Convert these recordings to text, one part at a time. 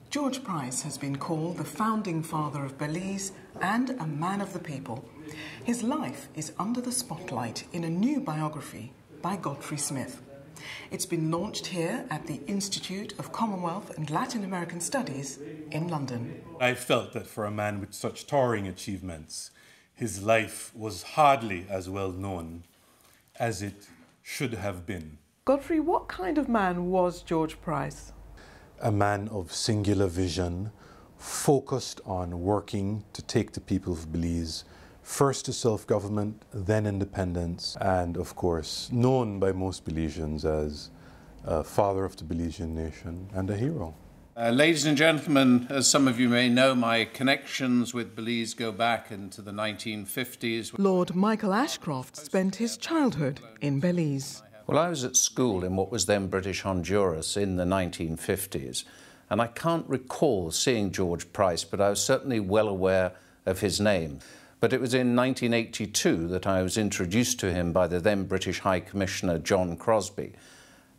George Price has been called the founding father of Belize and a man of the people. His life is under the spotlight in a new biography by Godfrey Smith. It's been launched here at the Institute of Commonwealth and Latin American Studies in London. I felt that for a man with such towering achievements, his life was hardly as well known as it should have been. Godfrey, what kind of man was George Price? A man of singular vision, focused on working to take the people of Belize first to self-government, then independence, and of course known by most Belizeans as a father of the Belizean nation and a hero. Ladies and gentlemen, as some of you may know, my connections with Belize go back into the 1950s. Lord Michael Ashcroft spent his childhood in Belize. Well, I was at school in what was then British Honduras in the 1950s, and I can't recall seeing George Price, but I was certainly well aware of his name. But it was in 1982 that I was introduced to him by the then British High Commissioner John Crosbie.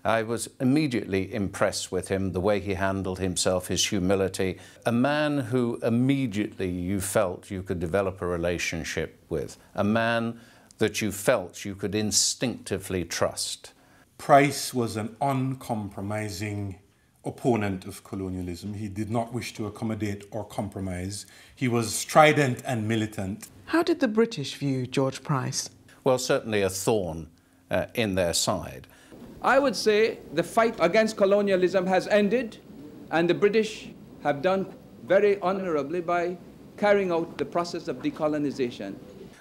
I was immediately impressed with him, the way he handled himself, his humility, a man who immediately you felt you could develop a relationship with, a man that you felt you could instinctively trust. Price was an uncompromising opponent of colonialism. He did not wish to accommodate or compromise. He was strident and militant. How did the British view George Price? Well, certainly a thorn in their side. I would say the fight against colonialism has ended, and the British have done very honorably by carrying out the process of decolonization.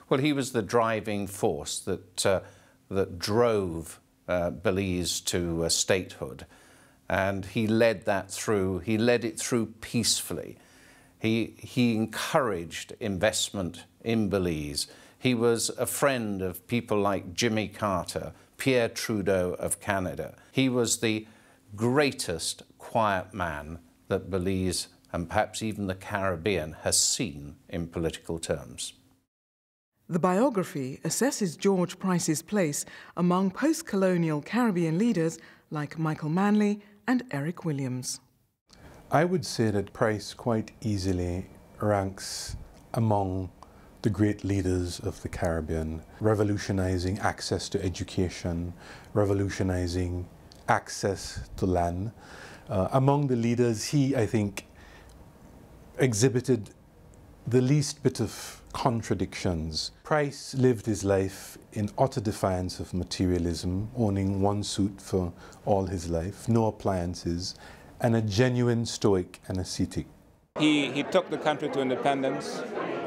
Well, he was the driving force that drove Belize to statehood, and he led that through. He led it through peacefully. He encouraged investment in Belize. He was a friend of people like Jimmy Carter, Pierre Trudeau of Canada. He was the greatest quiet man that Belize and perhaps even the Caribbean has seen in political terms. The biography assesses George Price's place among post-colonial Caribbean leaders like Michael Manley and Eric Williams. I would say that Price quite easily ranks among the great leaders of the Caribbean, revolutionizing access to education, revolutionizing access to land. Among the leaders, he, I think, exhibited the least bit of contradictions. Price lived his life in utter defiance of materialism, owning one suit for all his life, no appliances, and a genuine stoic and ascetic. He took the country to independence.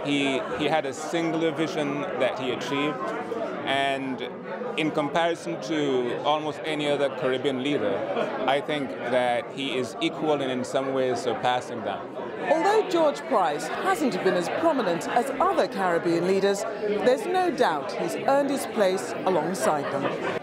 He had a singular vision that he achieved, and in comparison to almost any other Caribbean leader, I think that he is equal and in some ways surpassing them. Although George Price hasn't been as prominent as other Caribbean leaders, there's no doubt he's earned his place alongside them.